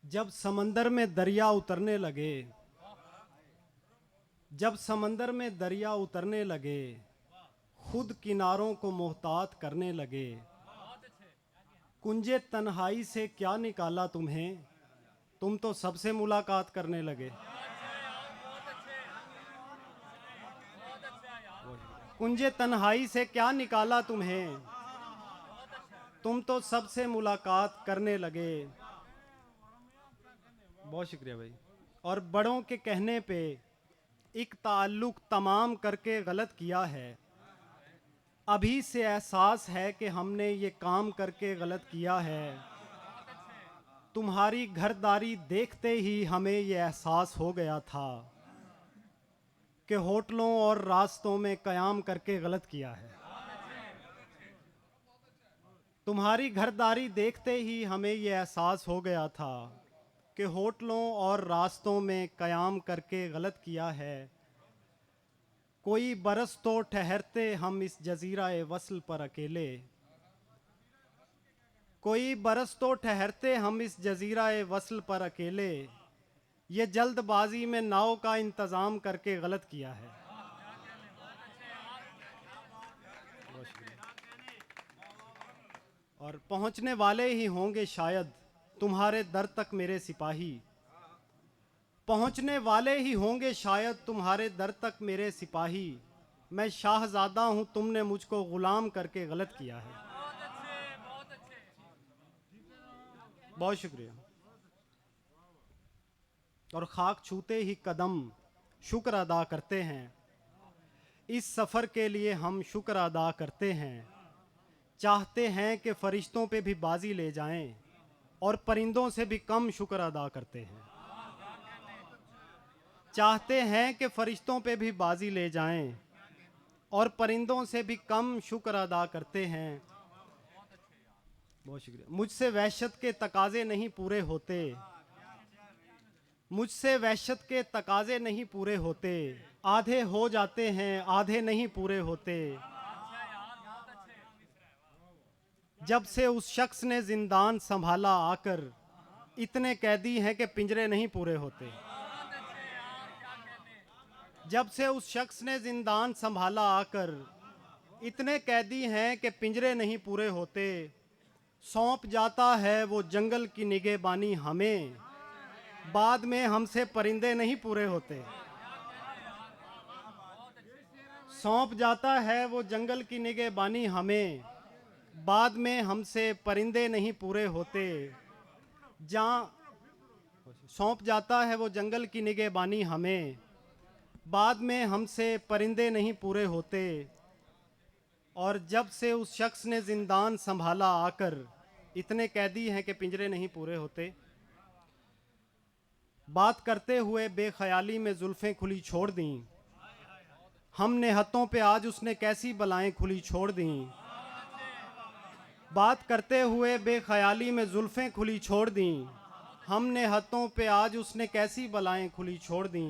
जब समंदर में दरिया उतरने लगे, जब समंदर में दरिया उतरने लगे, खुद किनारों को मोहतात करने लगे। कुंजे तन्हाई से क्या निकाला तुम्हें, तुम तो सबसे मुलाकात करने लगे। कुंजे तन्हाई से क्या निकाला तुम्हें, तुम तो सबसे मुलाकात करने लगे। बहुत शुक्रिया भाई। और बड़ों के कहने पे एक ताल्लुक तमाम करके गलत किया है। अभी से एहसास है कि हमने ये काम करके गलत किया है। तुम्हारी घरदारी देखते ही हमें ये एहसास हो गया था कि होटलों और रास्तों में कयाम करके गलत किया है। तुम्हारी घरदारी देखते ही हमें ये एहसास हो गया था कि होटलों और रास्तों में कयाम करके गलत किया है। कोई बरस तो ठहरते हम इस जजीरा-ए वस्ल पर अकेले, कोई बरस तो ठहरते हम इस जजीरा-ए वस्ल पर अकेले। ये जल्दबाजी में नाव का इंतज़ाम करके गलत किया है। और पहुंचने वाले ही होंगे शायद तुम्हारे दर तक मेरे सिपाही, पहुंचने वाले ही होंगे शायद तुम्हारे दर तक मेरे सिपाही। मैं शाहजादा हूं, तुमने मुझको गुलाम करके गलत किया है। बहुत शुक्रिया। और खाक छूते ही कदम शुक्र अदा करते हैं, इस सफ़र के लिए हम शुक्र अदा करते हैं। चाहते हैं कि फरिश्तों पे भी बाजी ले जाएं और परिंदों से भी कम शुक्र अदा करते हैं। चाहते हैं कि फरिश्तों पे भी बाजी ले जाएं और परिंदों से भी कम शुक्र अदा करते हैं। बहुत शुक्रिया। मुझसे वहशत के तकाजे नहीं पूरे होते, मुझसे वहशत के तकाजे नहीं पूरे होते। आधे हो जाते हैं, आधे नहीं पूरे होते। जब से उस शख्स ने जिंदान संभाला आकर, इतने कैदी हैं कि पिंजरे नहीं पूरे होते। जब से उस शख्स ने जिंदान संभाला आकर, इतने कैदी हैं कि पिंजरे नहीं पूरे होते। सौंप जाता है वो जंगल की निगहबानी हमें, बाद में हमसे परिंदे नहीं पूरे होते। सौंप जाता है वो जंगल की निगहबानी हमें, बाद में हमसे परिंदे नहीं पूरे होते। जहाँ सौंप जाता है वो जंगल की निगहबानी हमें, बाद में हमसे परिंदे नहीं पूरे होते। और जब से उस शख्स ने जिंदान संभाला आकर, इतने कैदी हैं कि पिंजरे नहीं पूरे होते। बात करते हुए बेख्याली में जुल्फ़ें खुली छोड़ दी, हमने हथों पे आज उसने कैसी बलाएं खुली छोड़ दी। बात करते हुए बेख्याली में जुल्फ़ें खुली छोड़ दी, हमने हथों पे आज उसने कैसी बलाएं खुली छोड़ दी।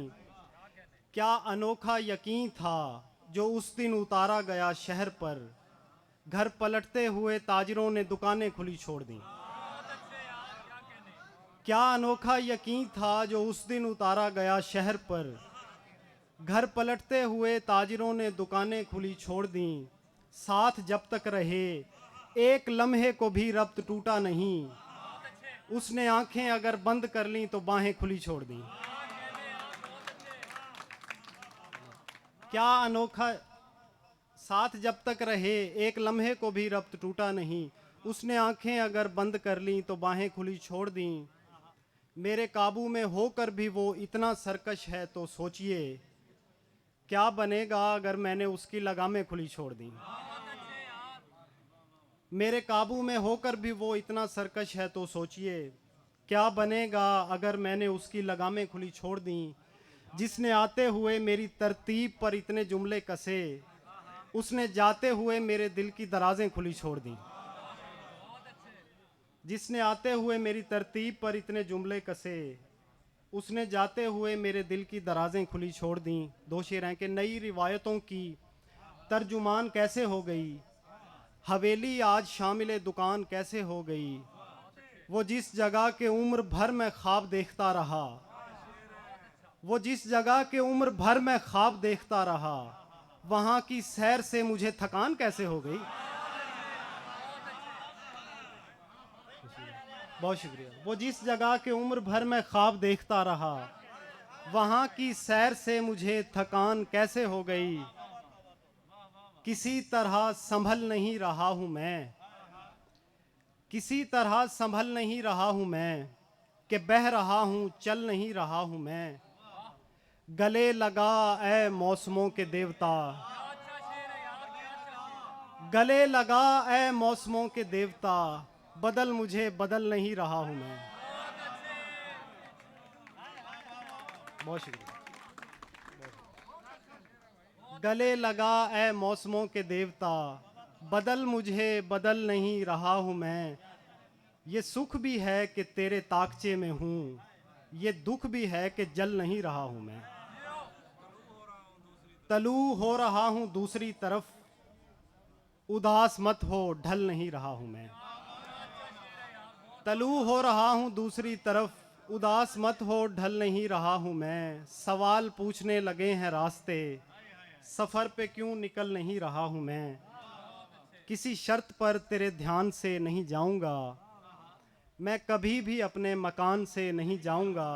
क्या अनोखा यकीन था जो उस दिन उतारा गया शहर पर, घर पलटते हुए ताजिरों ने दुकानें खुली छोड़ दी। क्या अनोखा यकीन था जो उस दिन उतारा गया शहर पर, घर पलटते हुए ताजिरों ने दुकानें खुली छोड़ दी। साथ जब तक रहे एक लम्हे को भी रब्त टूटा नहीं, उसने आंखें अगर बंद कर लीं तो बाहें खुली छोड़ दी। क्या अनोखा, साथ जब तक रहे एक लम्हे को भी रब्त टूटा नहीं, उसने आंखें अगर बंद कर लीं तो बाहें खुली छोड़ दी। मेरे काबू में होकर भी वो इतना सरकश है तो सोचिए, क्या बनेगा अगर मैंने उसकी लगामें खुली छोड़ दी। मेरे काबू में होकर भी वो इतना सरकश है तो सोचिए, क्या बनेगा अगर मैंने उसकी लगामें खुली छोड़ दी। जिसने आते हुए मेरी तरतीब पर इतने जुमले कसे, उसने जाते हुए मेरे दिल की दराजें खुली छोड़ दी। जिसने आते हुए मेरी तरतीब पर इतने जुमले कसे, उसने जाते हुए मेरे दिल की दराजें खुली छोड़ दी। दो शेर हैं कि नई रिवायतों की तर्जुमान कैसे हो गई, हवेली आज शामिल दुकान कैसे हो गई। वो जिस जगह के उम्र भर मैं ख्वाब देखता रहा, वो जिस जगह के उम्र भर मैं ख्वाब देखता रहा, वहां की सैर से मुझे थकान कैसे हो गई। बहुत शुक्रिया। वो जिस जगह के उम्र भर मैं ख्वाब देखता रहा, वहां की सैर से मुझे थकान कैसे हो गई। किसी तरह संभल नहीं रहा हूं मैं, किसी तरह संभल नहीं रहा हूं मैं, कि बह रहा हूं चल नहीं रहा हूं मैं। गले लगा ऐ मौसमों के देवता, गले लगा ऐ मौसमों के देवता, बदल मुझे बदल नहीं रहा हूं मैं। बहुत शुक्रिया। गले लगा ऐ मौसमों के देवता, बदल मुझे बदल नहीं रहा हूं मैं। ये सुख भी है कि तेरे ताकचे में हूँ, ये दुख भी है कि जल नहीं रहा हूँ मैं। तलू हो रहा हूँ दूसरी तरफ, उदास मत हो ढल नहीं रहा हूँ मैं। तलू हो रहा हूँ दूसरी तरफ, उदास मत हो ढल नहीं रहा हूँ मैं। सवाल पूछने लगे हैं रास्ते, सफ़र पे क्यों निकल नहीं रहा हूँ मैं। किसी शर्त पर तेरे ध्यान से नहीं जाऊँगा, मैं कभी भी अपने मकान से नहीं जाऊँगा।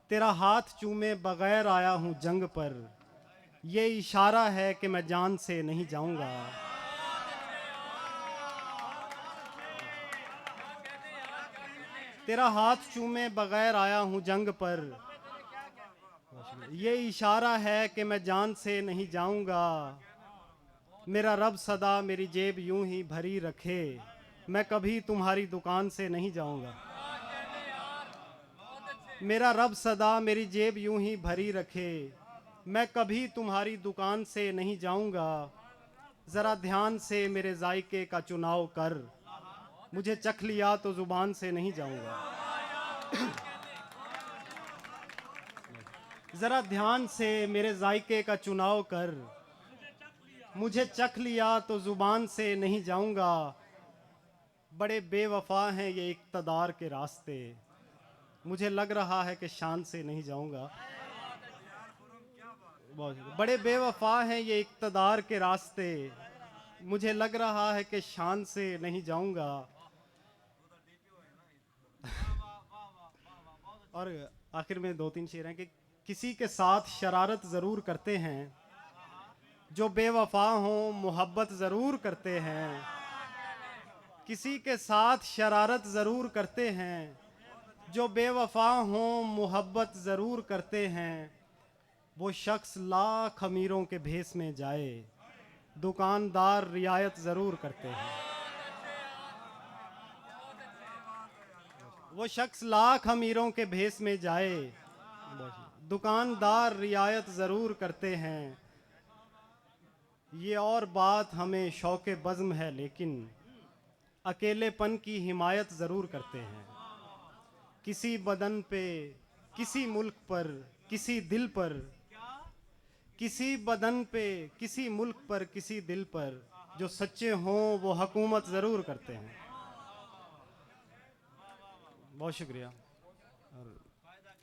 तेरा हाथ चूमे बगैर आया हूँ जंग पर, ये इशारा है कि मैं जान से नहीं जाऊँगा। तेरा हाथ चूमे बगैर आया हूँ जंग पर, ये इशारा है कि मैं जान से नहीं जाऊँगा। मेरा रब सदा मेरी जेब यूं ही भरी रखे, मैं कभी तुम्हारी दुकान से नहीं जाऊँगा। मेरा रब सदा मेरी जेब यूं ही भरी रखे, मैं कभी तुम्हारी दुकान से नहीं जाऊँगा। ज़रा ध्यान से मेरे जायके का चुनाव कर, मुझे चख लिया तो ज़ुबान से नहीं जाऊँगा। ज़रा ध्यान से मेरे जायके का चुनाव कर, मुझे चख लिया तो ज़ुबान से नहीं जाऊँगा। बड़े बेवफा हैं ये इक़्तिदार के रास्ते, मुझे लग रहा है कि शान से नहीं जाऊँगा। बड़े बेवफा हैं ये इक़्तिदार के रास्ते, मुझे लग रहा है कि शान से नहीं जाऊँगा। और आखिर में 2-3 शेर हैं कि किसी के साथ शरारत ज़रूर करते हैं, जो बेवफा हों मोहब्बत ज़रूर करते हैं। किसी के साथ शरारत ज़रूर करते हैं, जो बेवफा हों मोहब्बत ज़रूर करते हैं। वो शख्स लाख अमीरों के भेस में जाए, दुकानदार रियायत ज़रूर करते हैं। वो शख्स लाख अमीरों के भेस में जाए, दुकानदार रियायत ज़रूर करते हैं। ये और बात हमें शौक़ बज़्म है, लेकिन अकेलेपन की हिमायत ज़रूर करते हैं। किसी बदन पे, किसी मुल्क पर, किसी दिल पर, किसी बदन पे, किसी मुल्क पर, किसी दिल पर, जो सच्चे हों वो हुकूमत ज़रूर करते हैं। बहुत शुक्रिया। और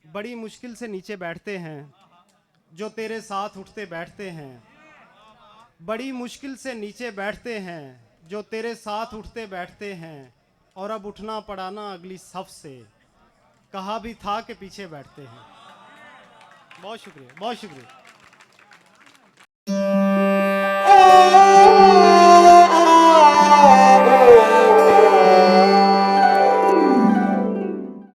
बड़ी मुश्किल से नीचे बैठते हैं, जो तेरे साथ उठते बैठते हैं। बड़ी मुश्किल से नीचे बैठते हैं, जो तेरे साथ उठते बैठते हैं। और अब उठना पड़ा ना अगली सफ़ से, कहा भी था कि पीछे बैठते हैं। बहुत शुक्रिया, बहुत शुक्रिया।